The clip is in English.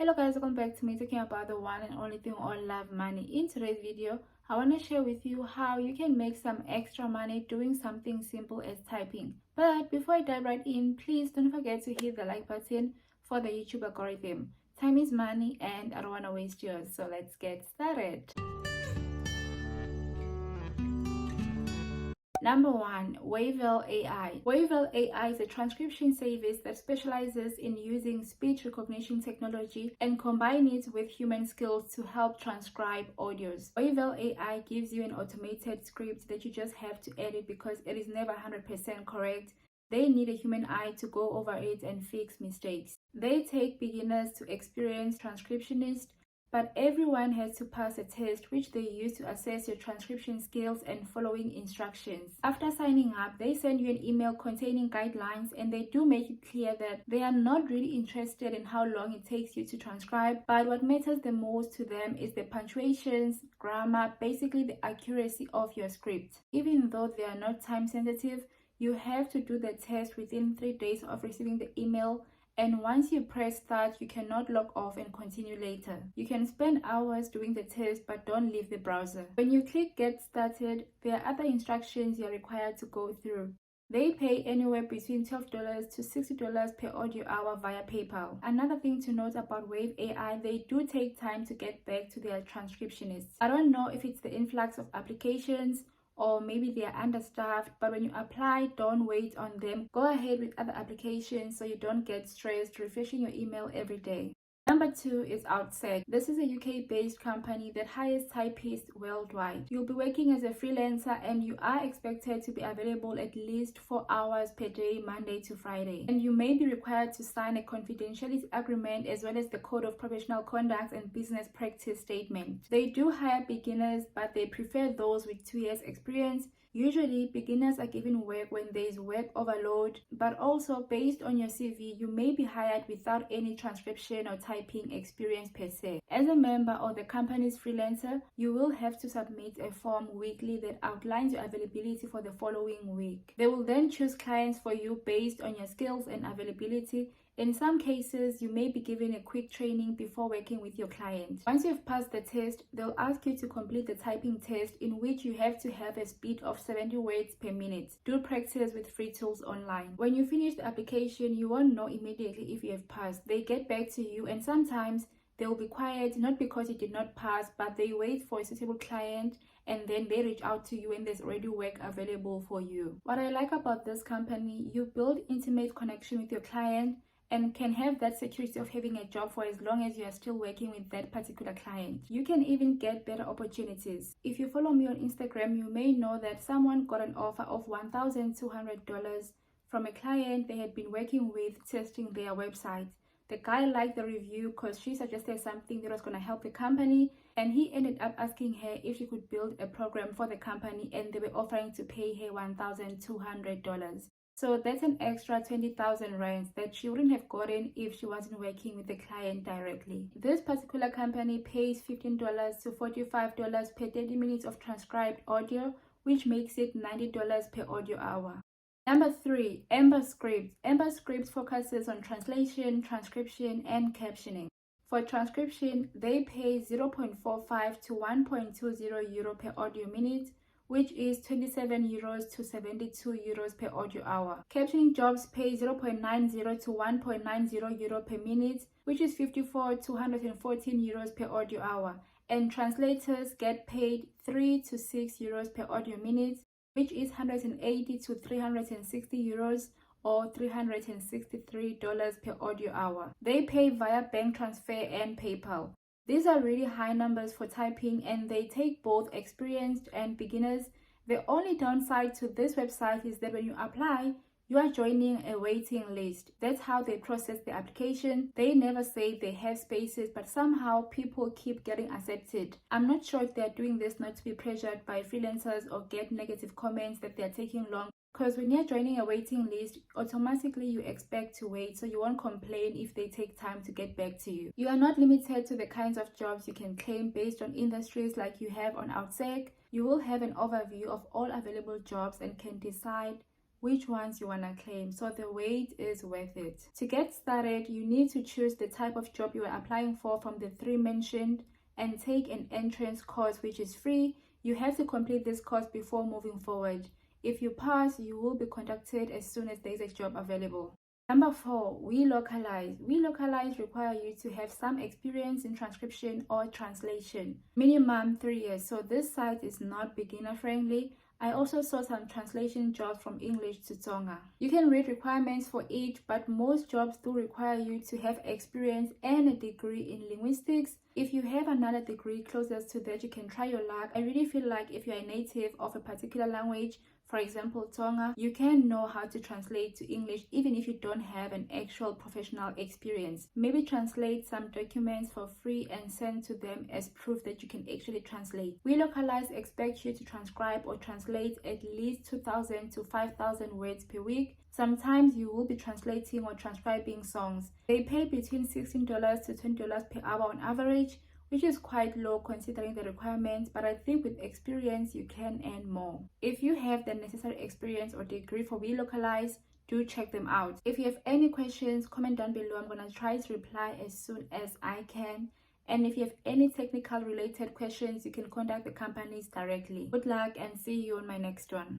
Hello guys, welcome back to me talking about the one and only thing all love, money. In today's video, I want to share with you how you can make some extra money doing something simple as typing. But before I dive right in, please don't forget to hit the like button for the YouTube algorithm. Time is money and I don't want to waste yours, so let's get started. Number 1, Wavell AI. Wavell AI is a transcription service that specializes in using speech recognition technology and combine it with human skills to help transcribe audios. Wavell AI gives you an automated script that you just have to edit because it is never 100% correct. They need a human eye to go over it and fix mistakes. They take beginners to experienced transcriptionists, but everyone has to pass a test which they use to assess your transcription skills and following instructions. After signing up, they send you an email containing guidelines, and they do make it clear that they are not really interested in how long it takes you to transcribe, but what matters the most to them is the punctuations, grammar, basically the accuracy of your script. Even though they are not time sensitive, you have to do the test within 3 days of receiving the email. And once you press start, you cannot log off and continue later. You can spend hours doing the test, but don't leave the browser. When you click get started, there are other instructions you're required to go through. They pay anywhere between $12 to $60 per audio hour via PayPal. Another thing to note about Wave AI, they do take time to get back to their transcriptionists. I don't know if it's the influx of applications or maybe they are understaffed, but when you apply, don't wait on them. Go ahead with other applications so you don't get stressed refreshing your email every day. Number 2 is Outsec. This is a UK-based company that hires typists worldwide. You'll be working as a freelancer and you are expected to be available at least 4 hours per day, Monday to Friday. And you may be required to sign a confidentiality agreement as well as the Code of Professional Conduct and Business Practice Statement. They do hire beginners, but they prefer those with 2 years experience. Usually, beginners are given work when there is work overload, but also based on your CV, you may be hired without any transcription or typing experience per se. As a member or the company's freelancer, you will have to submit a form weekly that outlines your availability for the following week. They will then choose clients for you based on your skills and availability. In some cases, you may be given a quick training before working with your client. Once you've passed the test, they'll ask you to complete the typing test, in which you have to have a speed of 70 words per minute. Do practice with free tools online. When you finish the application, you won't know immediately if you have passed. They get back to you, and sometimes they will be quiet, not because you did not pass, but they wait for a suitable client and then they reach out to you when there's already work available for you. What I like about this company, you build intimate connection with your client and can have that security of having a job for as long as you are still working with that particular client. You can even get better opportunities. If you follow me on Instagram, you may know that someone got an offer of $1,200 from a client they had been working with testing their website. The guy liked the review because she suggested something that was going to help the company, and he ended up asking her if she could build a program for the company, and they were offering to pay her $1,200. So that's an extra 20,000 rands that she wouldn't have gotten if she wasn't working with the client directly. This particular company pays $15 to $45 per 30 minutes of transcribed audio, which makes it $90 per audio hour. Number 3, Ember Scripts. Ember Scripts focuses on translation, transcription, and captioning. For transcription, they pay 0.45 to 1.20 euro per audio minute, which is 27 euros to 72 euros per audio hour. Captioning jobs pay 0.90 to 1.90 euro per minute, which is 54 to 114 euros per audio hour. And translators get paid 3 to 6 euros per audio minute, which is 180 to 360 euros or $363 per audio hour. They pay via bank transfer and PayPal. These are really high numbers for typing, and they take both experienced and beginners. The only downside to this website is that when you apply, you are joining a waiting list. That's how they process the application. They never say they have spaces, but somehow people keep getting accepted. I'm not sure if they're doing this not to be pressured by freelancers or get negative comments that they're taking long. Because when you're joining a waiting list, automatically you expect to wait, so you won't complain if they take time to get back to you. You are not limited to the kinds of jobs you can claim based on industries like you have on Outsec. You will have an overview of all available jobs and can decide which ones you want to claim, so the wait is worth it. To get started, you need to choose the type of job you are applying for from the 3 mentioned and take an entrance course which is free. You have to complete this course before moving forward. If you pass, you will be contacted as soon as there is a job available. Number 4, WeLocalize. WeLocalize require you to have some experience in transcription or translation, minimum 3 years, so this site is not beginner friendly. I also saw some translation jobs from English to Tonga. You can read requirements for each, but most jobs do require you to have experience and a degree in linguistics. If you have another degree closest to that, you can try your luck. I really feel like if you're a native of a particular language, for example Tonga, you can know how to translate to English even if you don't have an actual professional experience. Maybe translate some documents for free and send to them as proof that you can actually translate. WeLocalize expects you to transcribe or translate at least 2,000 to 5,000 words per week. Sometimes you will be translating or transcribing songs. They pay between $16 to $20 per hour on average, which is quite low considering the requirements, but I think with experience you can earn more. If you have the necessary experience or degree for WeLocalize, do check them out. If you have any questions, comment down below. I'm gonna try to reply as soon as I can. And if you have any technical related questions, you can contact the companies directly. Good luck and see you on my next one.